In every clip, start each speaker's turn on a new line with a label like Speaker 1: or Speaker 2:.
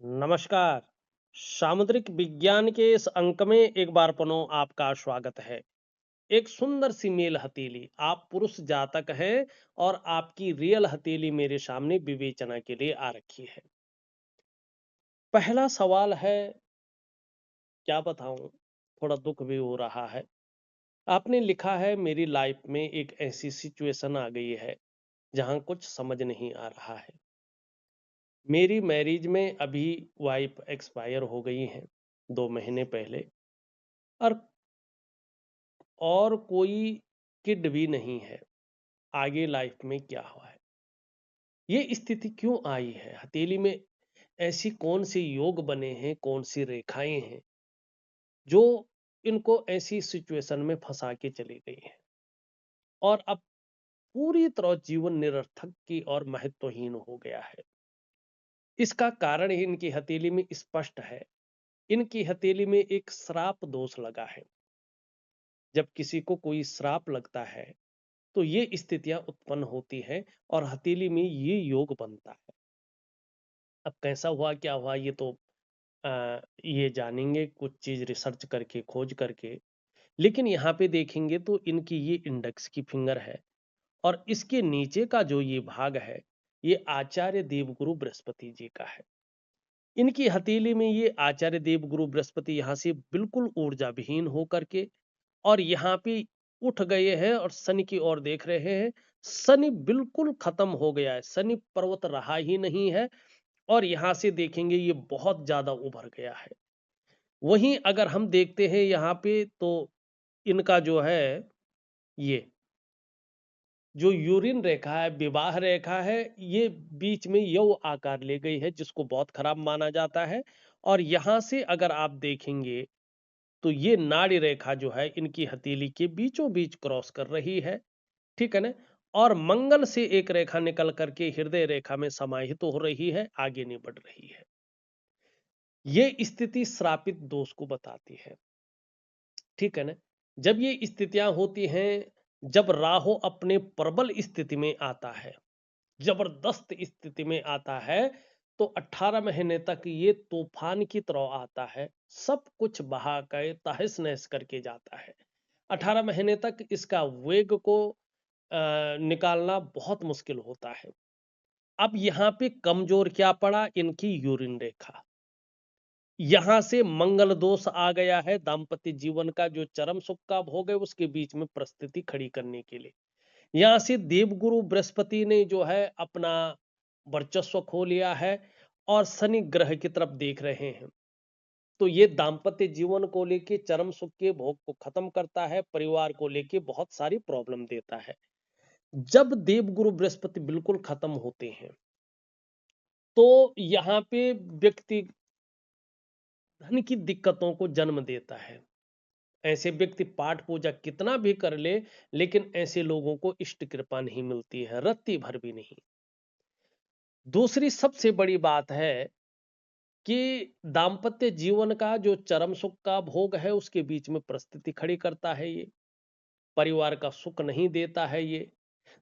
Speaker 1: नमस्कार। सामुद्रिक विज्ञान के इस अंक में एक बार पुनः आपका स्वागत है। एक सुंदर सी मेल हथेली, आप पुरुष जातक हैं और आपकी रियल हथेली मेरे सामने विवेचना के लिए आ रखी है। पहला सवाल है, क्या बताऊं, थोड़ा दुख भी हो रहा है। आपने लिखा है, मेरी लाइफ में एक ऐसी सिचुएशन आ गई है जहां कुछ समझ नहीं आ रहा है। मेरी मैरिज में अभी वाइफ एक्सपायर हो गई हैं 2 महीने पहले, और कोई किड भी नहीं है। आगे लाइफ में क्या हुआ है, ये स्थिति क्यों आई है, हथेली में ऐसी कौन सी योग बने हैं, कौन सी रेखाएं हैं जो इनको ऐसी सिचुएशन में फंसा के चली गई हैं और अब पूरी तरह जीवन निरर्थक की और महत्वहीन हो गया है। इसका कारण ही इनकी हथेली में स्पष्ट है। इनकी हथेली में एक श्राप दोष लगा है। जब किसी को कोई श्राप लगता है तो ये स्थितियां उत्पन्न होती हैं और हथेली में ये योग बनता है। अब कैसा हुआ, क्या हुआ, ये तो ये जानेंगे कुछ चीज रिसर्च करके, खोज करके। लेकिन यहाँ पे देखेंगे तो इनकी ये इंडेक्स की फिंगर है और इसके नीचे का जो ये भाग है, ये आचार्य देवगुरु बृहस्पति जी का है। इनकी हथेली में ये आचार्य देवगुरु बृहस्पति यहाँ से बिल्कुल ऊर्जा विहीन होकर के और यहाँ पे उठ गए हैं और शनि की ओर देख रहे हैं। शनि बिल्कुल खत्म हो गया है, शनि पर्वत रहा ही नहीं है और यहां से देखेंगे ये बहुत ज्यादा उभर गया है। वहीं अगर हम देखते हैं यहाँ पे तो इनका जो है, ये जो यूरिन रेखा है, विवाह रेखा है, ये बीच में यव आकार ले गई है जिसको बहुत खराब माना जाता है। और यहां से अगर आप देखेंगे तो ये नाड़ी रेखा जो है इनकी हथेली के बीचों बीच क्रॉस कर रही है। ठीक है ना। और मंगल से एक रेखा निकल करके हृदय रेखा में समाहित हो रही है, आगे नहीं बढ़ रही है। ये स्थिति श्रापित दोष को बताती है। ठीक है ना। जब ये स्थितियां होती हैं, जब राहु अपने प्रबल स्थिति में आता है, जबरदस्त स्थिति में आता है, तो 18 महीने तक ये तूफान की तरह आता है, सब कुछ बहा के तहस नहस करके जाता है। 18 महीने तक इसका वेग को निकालना बहुत मुश्किल होता है। अब यहाँ पे कमजोर क्या पड़ा, इनकी यूरिन रेखा। यहां से मंगल दोष आ गया है, दाम्पत्य जीवन का जो चरम सुख का भोग है उसके बीच में परिस्थिति खड़ी करने के लिए। यहां से देवगुरु बृहस्पति ने जो है अपना वर्चस्व खो लिया है और शनि ग्रह की तरफ देख रहे हैं। तो ये दाम्पत्य जीवन को लेके चरम सुख के भोग को खत्म करता है, परिवार को लेके बहुत सारी प्रॉब्लम देता है। जब देवगुरु बृहस्पति बिल्कुल खत्म होते हैं तो यहाँ पे व्यक्ति धन की दिक्कतों को जन्म देता है। ऐसे व्यक्ति पाठ पूजा कितना भी कर ले, लेकिन ऐसे लोगों को इष्ट कृपा नहीं मिलती है, रत्ती भर भी नहीं। दूसरी सबसे बड़ी बात है कि दाम्पत्य जीवन का जो चरम सुख का भोग है उसके बीच में परिस्थिति खड़ी करता है, ये परिवार का सुख नहीं देता है ये।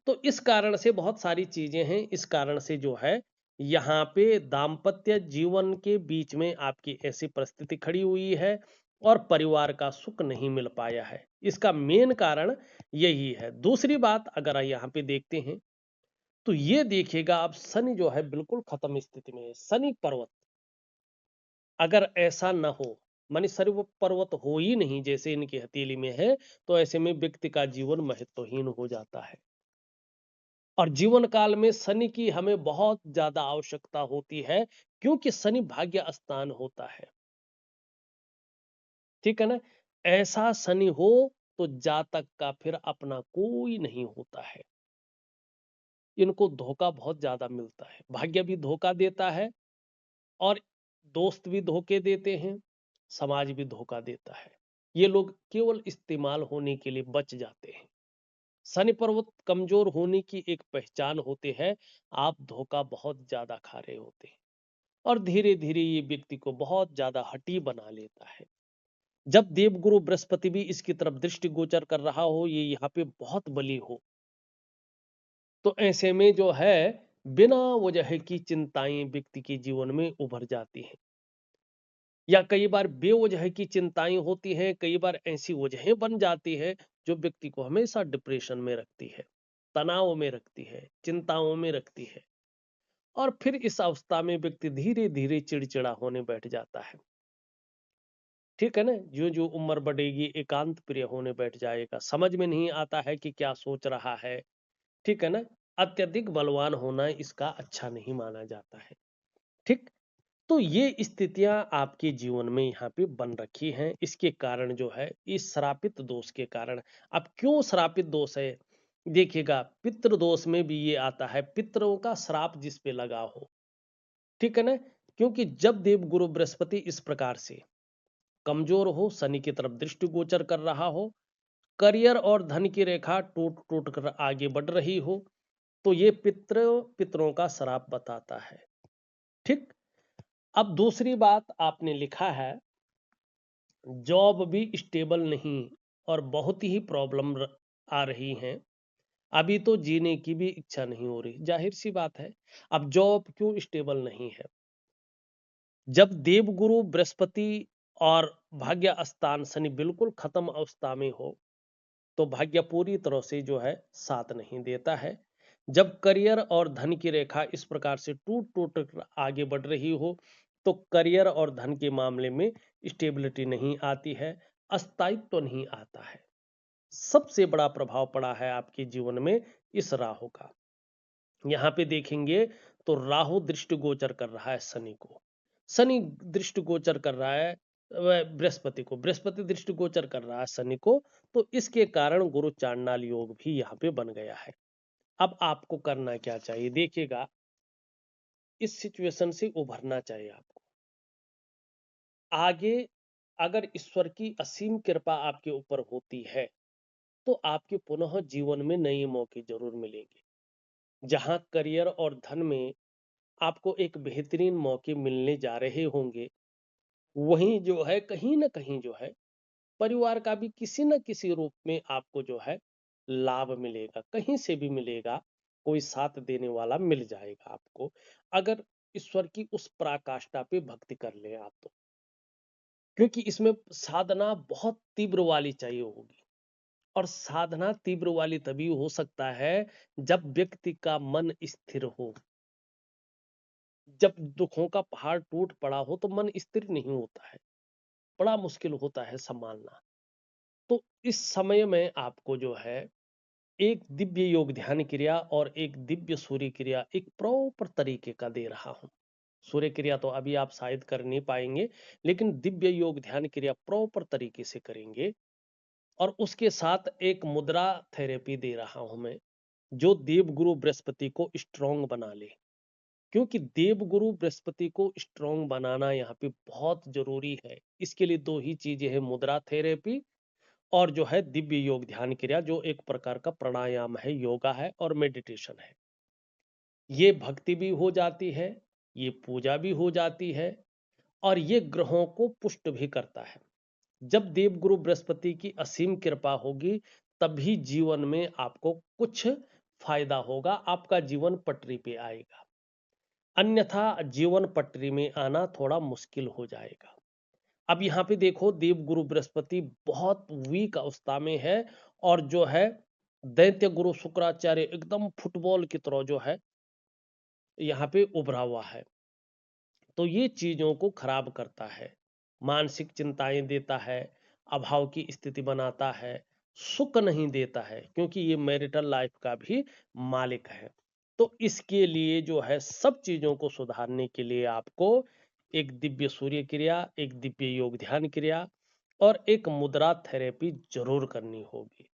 Speaker 1: तो इस कारण से बहुत सारी चीजें हैं, इस कारण से जो है यहाँ पे दाम्पत्य जीवन के बीच में आपकी ऐसी परिस्थिति खड़ी हुई है और परिवार का सुख नहीं मिल पाया है। इसका मेन कारण यही है। दूसरी बात अगर यहाँ पे देखते हैं तो ये देखिएगा, अब शनि जो है बिल्कुल खत्म स्थिति में है। शनि पर्वत अगर ऐसा न हो, मानी सर्व पर्वत हो ही नहीं जैसे इनकी हथेली में है, तो ऐसे में व्यक्ति का जीवन महत्वहीन हो जाता है। और जीवन काल में शनि की हमें बहुत ज्यादा आवश्यकता होती है, क्योंकि शनि भाग्य स्थान होता है। ठीक है ना। ऐसा शनि हो तो जातक का फिर अपना कोई नहीं होता है। इनको धोखा बहुत ज्यादा मिलता है, भाग्य भी धोखा देता है और दोस्त भी धोखे देते हैं, समाज भी धोखा देता है। ये लोग केवल इस्तेमाल होने के लिए बच जाते हैं। शनि पर्वत कमजोर होने की एक पहचान होती है, आप धोखा बहुत ज्यादा खा रहे होते हैं और धीरे धीरे ये व्यक्ति को बहुत ज्यादा हठी बना लेता है। जब देवगुरु बृहस्पति भी इसकी तरफ दृष्टि गोचर कर रहा हो, ये यहाँ पे बहुत बली हो, तो ऐसे में जो है बिना वजह की चिंताएं व्यक्ति के जीवन में उभर जाती हैं, या कई बार बेवजह की चिंताएं होती हैं, कई बार ऐसी वजहें बन जाती है जो व्यक्ति को हमेशा डिप्रेशन में रखती है, तनाव में रखती है, चिंताओं में रखती है। और फिर इस अवस्था में व्यक्ति धीरे धीरे चिड़चिड़ा होने बैठ जाता है। ठीक है ना, जो जो उम्र बढ़ेगी एकांत प्रिय होने बैठ जाएगा, समझ में नहीं आता है कि क्या सोच रहा है। ठीक है ना, अत्यधिक बलवान होना इसका अच्छा नहीं माना जाता है। ठीक, तो ये स्थितियां आपके जीवन में यहाँ पे बन रखी हैं। इसके कारण जो है, इस श्रापित दोष के कारण। अब क्यों श्रापित दोष है? देखिएगा, पितृ दोष में भी ये आता है, पितरों का श्राप जिस पे लगा हो। ठीक है ना, क्योंकि जब देवगुरु बृहस्पति इस प्रकार से कमजोर हो, शनि की तरफ दृष्टि गोचर कर रहा हो, करियर और धन की रेखा टूट टूट कर आगे बढ़ रही हो, तो ये पितरों का श्राप बताता है। ठीक, अब दूसरी बात आपने लिखा है, जॉब भी स्टेबल नहीं और बहुत ही प्रॉब्लम आ रही हैं, अभी तो जीने की भी इच्छा नहीं हो रही। जाहिर सी बात है, अब जॉब क्यों स्टेबल नहीं है? जब देवगुरु बृहस्पति और भाग्य स्थान शनि बिल्कुल खत्म अवस्था में हो, तो भाग्य पूरी तरह से जो है साथ नहीं देता है। जब करियर और धन की रेखा इस प्रकार से टूट टूट कर आगे बढ़ रही हो, तो करियर और धन के मामले में स्टेबिलिटी नहीं आती है, अस्थायित्व तो नहीं आता है। सबसे बड़ा प्रभाव पड़ा है आपके जीवन में इस राहु का। यहाँ पे देखेंगे तो राहु दृष्टि गोचर कर रहा है शनि को, शनि दृष्टि गोचर कर रहा है बृहस्पति को, बृहस्पति दृष्टि गोचर कर रहा है शनि को। तो इसके कारण गुरु चांडाल योग भी यहाँ पे बन गया है। अब आपको करना क्या चाहिए? देखिएगा, इस सिचुएशन से उभरना चाहिए आपको आगे। अगर ईश्वर की असीम कृपा आपके ऊपर होती है, तो आपके पुनः जीवन में नए मौके जरूर मिलेंगे। जहां करियर और धन में आपको एक बेहतरीन मौके मिलने जा रहे होंगे, वहीं जो है कहीं ना कहीं जो है परिवार का भी किसी न किसी रूप में आपको जो है लाभ मिलेगा, कहीं से भी मिलेगा। कोई साथ देने वाला मिल जाएगा आपको, अगर ईश्वर की उस पराकाष्ठा पे भक्ति कर ले आप तो। क्योंकि इसमें साधना बहुत तीव्र वाली चाहिए होगी, और साधना तीव्र वाली तभी हो सकता है जब व्यक्ति का मन स्थिर हो। जब दुखों का पहाड़ टूट पड़ा हो तो मन स्थिर नहीं होता है, बड़ा मुश्किल होता है संभालना। तो इस समय में आपको जो है एक दिव्य योग ध्यान क्रिया और एक दिव्य सूर्य क्रिया एक प्रॉपर तरीके का दे रहा हूं। सूर्य क्रिया तो अभी आप शायद कर नहीं पाएंगे, लेकिन दिव्य योग ध्यान क्रिया प्रॉपर तरीके से करेंगे। और उसके साथ एक मुद्रा थेरेपी दे रहा हूं मैं, जो देवगुरु बृहस्पति को स्ट्रॉन्ग बना ले। क्योंकि देवगुरु बृहस्पति को स्ट्रॉन्ग बनाना यहाँ पे बहुत जरूरी है। इसके लिए दो ही चीजें हैं, मुद्रा थेरेपी और जो है दिव्य योग ध्यान क्रिया, जो एक प्रकार का प्राणायाम है, योगा है और मेडिटेशन है। ये भक्ति भी हो जाती है, ये पूजा भी हो जाती है, और ये ग्रहों को पुष्ट भी करता है। जब देवगुरु बृहस्पति की असीम कृपा होगी, तभी जीवन में आपको कुछ फायदा होगा, आपका जीवन पटरी पे आएगा। अन्यथा जीवन पटरी में आना थोड़ा मुश्किल हो जाएगा। अब यहाँ पे देखो, देवगुरु बृहस्पति बहुत वीक अवस्था में है, और जो है दैत्य गुरु शुक्राचार्य एकदम फुटबॉल की तरह जो है यहाँ पे उभरा हुआ है। तो ये चीजों को खराब करता है, मानसिक चिंताएं देता है, अभाव की स्थिति बनाता है, सुख नहीं देता है, क्योंकि ये मैरिटल लाइफ का भी मालिक है। तो इसके लिए जो है सब चीजों को सुधारने के लिए आपको एक दिव्य सूर्य क्रिया, एक दिव्य योग ध्यान क्रिया और एक मुद्रा थेरेपी जरूर करनी होगी।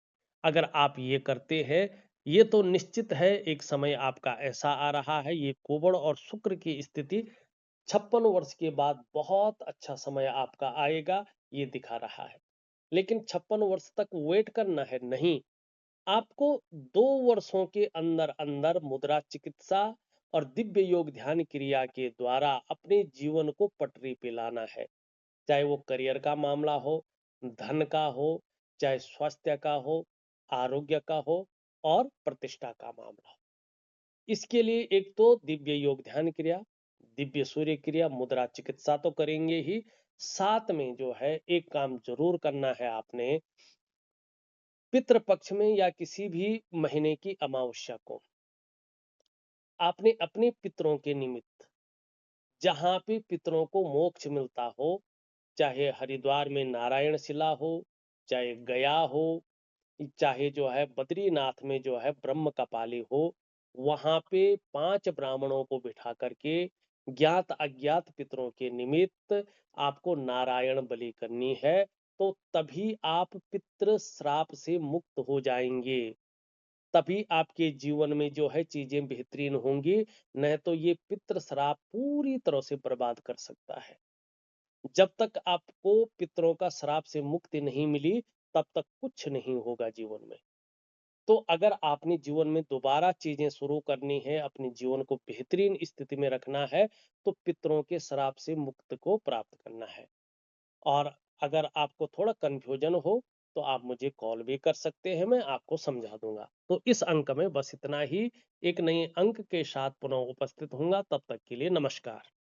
Speaker 1: अगर आप ये करते हैं, ये तो निश्चित है एक समय आपका ऐसा आ रहा है, ये कुबड़ और शुक्र की स्थिति 56 वर्ष के बाद बहुत अच्छा समय आपका आएगा, ये दिखा रहा है। लेकिन 56 वर्ष तक वेट करना है नहीं, आपको 2 वर्षों के अंदर अंदर मुद्रा चिकित्सा और दिव्य योग ध्यान क्रिया के द्वारा अपने जीवन को पटरी पे लाना है। चाहे वो करियर का मामला हो, धन का हो, चाहे स्वास्थ्य का हो, आरोग्य का हो और प्रतिष्ठा का मामला हो। इसके लिए एक तो दिव्य योग ध्यान क्रिया, दिव्य सूर्य क्रिया, मुद्रा चिकित्सा तो करेंगे ही, साथ में जो है एक काम ज़रूर करना है आपने, पितृ पक्ष में या किसी भी महीने की अमावस्या को आपने अपने पितरों के निमित्त, जहाँ पे पितरों को मोक्ष मिलता हो, चाहे हरिद्वार में नारायण शिला हो, चाहे गया हो, चाहे जो है बद्रीनाथ में जो है ब्रह्म कपाली हो, वहां पे 5 ब्राह्मणों को बिठा करके ज्ञात अज्ञात पितरों के निमित्त आपको नारायण बलि करनी है, तो तभी आप पितृ श्राप से मुक्त हो जाएंगे। तभी आपके जीवन में जो है चीजें बेहतरीन होंगी, नहीं तो ये पितृ श्राप पूरी तरह से बर्बाद कर सकता है। जब तक आपको पितरों का श्राप से मुक्ति नहीं मिली, तब तक कुछ नहीं होगा जीवन में। तो अगर आपने जीवन में दोबारा चीजें शुरू करनी है, अपने जीवन को बेहतरीन स्थिति में रखना है, तो पितरों के श्राप से मुक्त को प्राप्त करना है। और अगर आपको थोड़ा कन्फ्यूजन हो, तो आप मुझे कॉल भी कर सकते हैं, मैं आपको समझा दूंगा। तो इस अंक में बस इतना ही। एक नए अंक के साथ पुनः उपस्थित होऊंगा, तब तक के लिए नमस्कार।